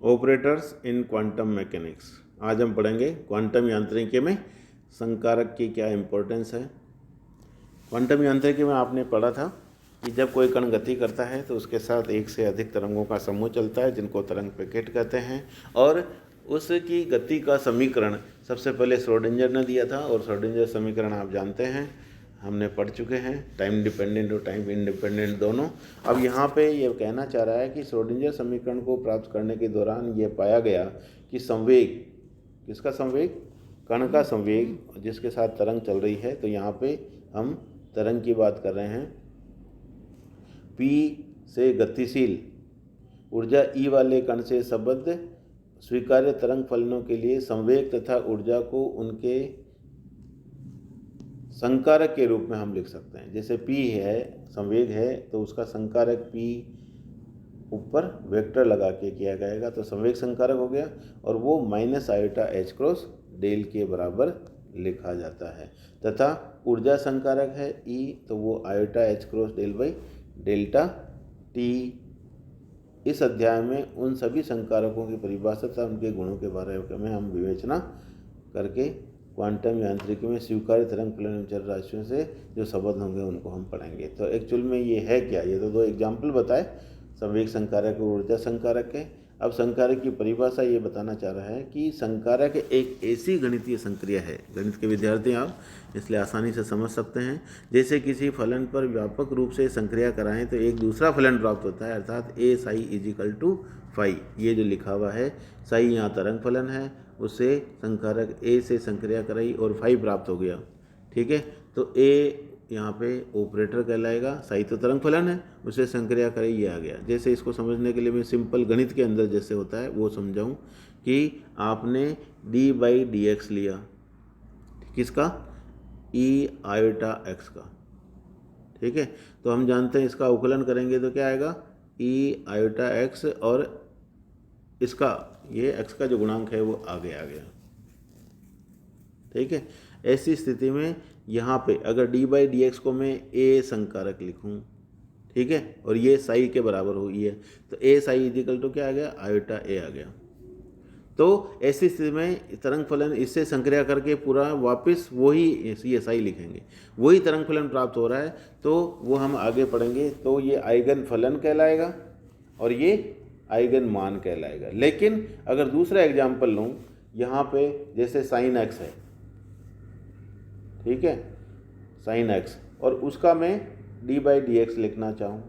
Operators in quantum mechanics. आज हम पढ़ेंगे क्वांटम यांत्रिकी में संकारक की क्या इम्पोर्टेंस है। क्वांटम यांत्रिकी में आपने पढ़ा था कि जब कोई कण गति करता है तो उसके साथ एक से अधिक तरंगों का समूह चलता है जिनको तरंग पैकेट कहते हैं, और उसकी गति का समीकरण सबसे पहले श्रोडिंगर ने दिया था, और श्रोडिंगर समीकरण आप जानते हैं, हमने पढ़ चुके हैं, टाइम डिपेंडेंट और टाइम इंडिपेंडेंट दोनों। अब यहाँ पे ये कहना चाह रहा है कि श्रोडिंगर समीकरण को प्राप्त करने के दौरान ये पाया गया कि संवेग, किसका संवेग, कण का संवेग जिसके साथ तरंग चल रही है, तो यहाँ पे हम तरंग की बात कर रहे हैं, P से गतिशील ऊर्जा E वाले कण से संबद्ध स्वीकार्य तरंग फलनों के लिए संवेग तथा ऊर्जा को उनके संकारक के रूप में हम लिख सकते हैं। जैसे P है, संवेग है, तो उसका संकारक P ऊपर वेक्टर लगा के किया जाएगा तो संवेग संकारक हो गया, और वो minus iota H cross del के बराबर लिखा जाता है। तथा ऊर्जा संकारक है E, तो वो iota H cross del by delta T. इस अध्याय में उन सभी संकारकों की परिभाषा तथा उनके गुणों के बारे में हम विवेचना करके क्वांटम यांत्रिकी में स्वीकार्य तरंग फलन चर राशियों से जो संबंध होंगे उनको हम पढ़ेंगे। तो एक्चुअल में ये है क्या, ये तो दो एग्जाम्पल बताए, संवेग संकारक और ऊर्जा संकारक है। अब संकारक की परिभाषा ये बताना चाह रहा है कि संकारक एक ऐसी गणितीय संक्रिया है, गणित के विद्यार्थी आप इसलिए आसानी से समझ सकते हैं, जैसे किसी फलन पर व्यापक रूप से संक्रिया कराएं तो एक दूसरा फलन प्राप्त होता है, अर्थात ए साई इजिकल टू फाई। ये जो लिखा हुआ है, साई यहाँ तरंग फलन है, उससे संकारक ए से संक्रिया कराई और फाई प्राप्त हो गया, ठीक है। तो ए यहाँ पे ऑपरेटर कहलाएगा, साई तो तरंग फलन है, उसे संक्रिया करें, ये आ गया। जैसे इसको समझने के लिए मैं सिंपल गणित के अंदर जैसे होता है वो समझाऊं कि आपने डी बाई डी एक्स लिया, किसका, ई आयोटा एक्स का, ठीक है। तो हम जानते हैं इसका अवकलन करेंगे तो क्या आएगा, ई आयोटा एक्स, और इसका ये एक्स का जो गुणांक है वो आगे आ गया, ठीक है। ऐसी स्थिति में यहाँ पे अगर डी बाई डी एक्स को मैं ए संकारक लिखूँ, ठीक है, और ये साई के बराबर हुई है, तो ए साई इजिकल टू क्या आ गया, आयोटा ए आ गया। तो ऐसी स्थिति में तरंग फलन इससे संक्रिया करके पूरा वापस वही ये साई लिखेंगे, वही तरंग फलन प्राप्त हो रहा है, तो वो हम आगे पढ़ेंगे। तो ये आइगन फलन कहलाएगा और ये आइगन मान कहलाएगा। लेकिन अगर दूसरा एग्जाम्पल लूँ, यहाँ पे जैसे साइन एक्स है, ठीक है, साइन एक्स, और उसका मैं डी बाई डी एक्स लिखना चाहूँ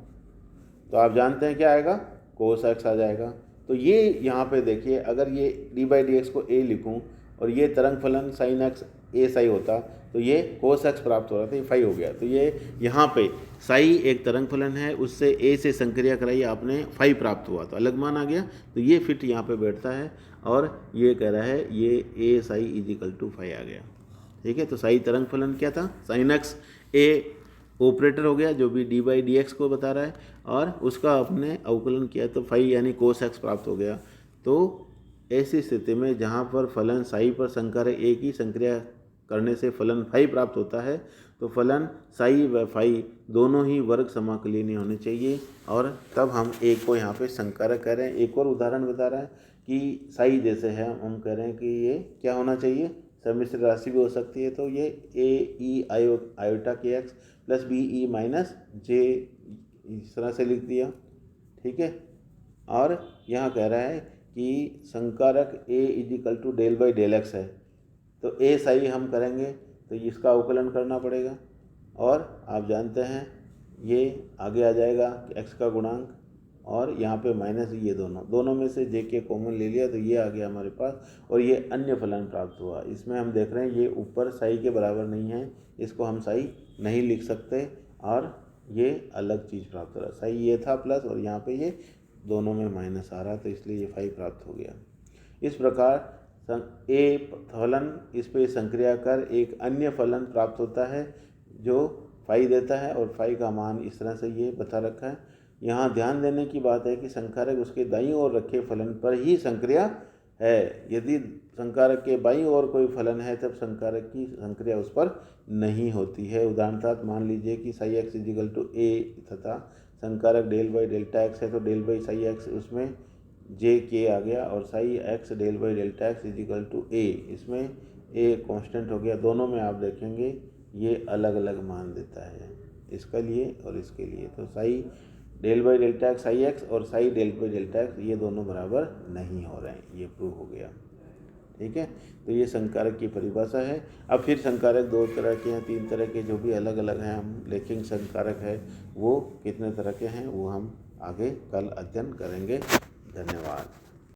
तो आप जानते हैं क्या आएगा, कोस एक्स आ जाएगा। तो ये यहाँ पे देखिए, अगर ये डी बाई डी एक्स को ए लिखूँ और ये तरंग फलन साइन एक्स ए साई होता तो ये कोस एक्स प्राप्त हो रहा था, ये फाई हो गया। तो ये यहाँ पे साई एक तरंग फलन है, उससे ए से संक्रिया कराई आपने, फाई प्राप्त हुआ तो अलग मान आ गया, तो ये फिट यहाँ पे बैठता है, और ये कह रहा है ये ए साई इजिकल टू फाई आ गया, ठीक है। तो साई तरंग फलन क्या था, साइन एक्स, ए ऑपरेटर हो गया जो भी डी बाई डी एक्स को बता रहा है, और उसका आपने अवकलन किया तो फाई यानी कोस एक्स प्राप्त हो गया। तो ऐसी स्थिति में जहाँ पर फलन साई पर संकारक ए की संक्रिया करने से फलन फाई प्राप्त होता है, तो फलन साई व फाई दोनों ही वर्ग समाकलनीय होने चाहिए, और तब हम ए को यहाँ पे संकारक कह रहे हैं। एक और उदाहरण बता रहा है कि साई जैसे है, हम कह रहे हैं कि ये क्या होना चाहिए, सम्मिश्र राशि भी हो सकती है, तो ये a e iota k x plus b e minus j, इस तरह से लिख दिया, ठीक है। और यहाँ कह रहा है कि संकारक a equal to del by del x है, तो ए साई हम करेंगे तो इसका अवकलन करना पड़ेगा, और आप जानते हैं ये आगे आ जाएगा एक्स का गुणांक, और यहाँ पे माइनस, ये दोनों में से जे के कॉमन ले लिया तो ये आ गया हमारे पास, और ये अन्य फलन प्राप्त हुआ। इसमें हम देख रहे हैं ये ऊपर साई के बराबर नहीं है, इसको हम साई नहीं लिख सकते, और ये अलग चीज़ प्राप्त हो रहा है, साई ये था प्लस, और यहाँ पे ये दोनों में माइनस आ रहा, तो इसलिए ये फाई प्राप्त हो गया। इस प्रकार ए फलन इस पे संक्रिया कर एक अन्य फलन प्राप्त होता है जो फाई देता है, और फाई का मान इस तरह से ये बता रखा है। यहाँ ध्यान देने की बात है कि संकारक उसके दाईं ओर रखे फलन पर ही संक्रिया है, यदि संकारक के बाईं ओर कोई फलन है तब संकारक की संक्रिया उस पर नहीं होती है। उदाहरणतः मान लीजिए कि साई एक्स इजिकल टू ए तथा संकारक डेल बाई डेल्टा एक्स है, तो डेल बाई साई एक्स उसमें जे के आ गया और psi x del by delta x is equal to a, इसमें ए कांस्टेंट हो गया। दोनों में आप देखेंगे ये अलग अलग मान देता है, इसके लिए और इसके लिए। तो psi del by delta x psi x और psi del by delta x ये दोनों बराबर नहीं हो रहे हैं, ये प्रूव हो गया। ठीक है, तो ये संकारक की परिभाषा है। अब फिर संकारक दो तरह के हैं, तीन तरह के, जो भी अलग अलग हैं हम लेकिन संकारक है वो कितने तरह के हैं वो हम आगे कल अध्ययन करेंगे। धन्यवाद।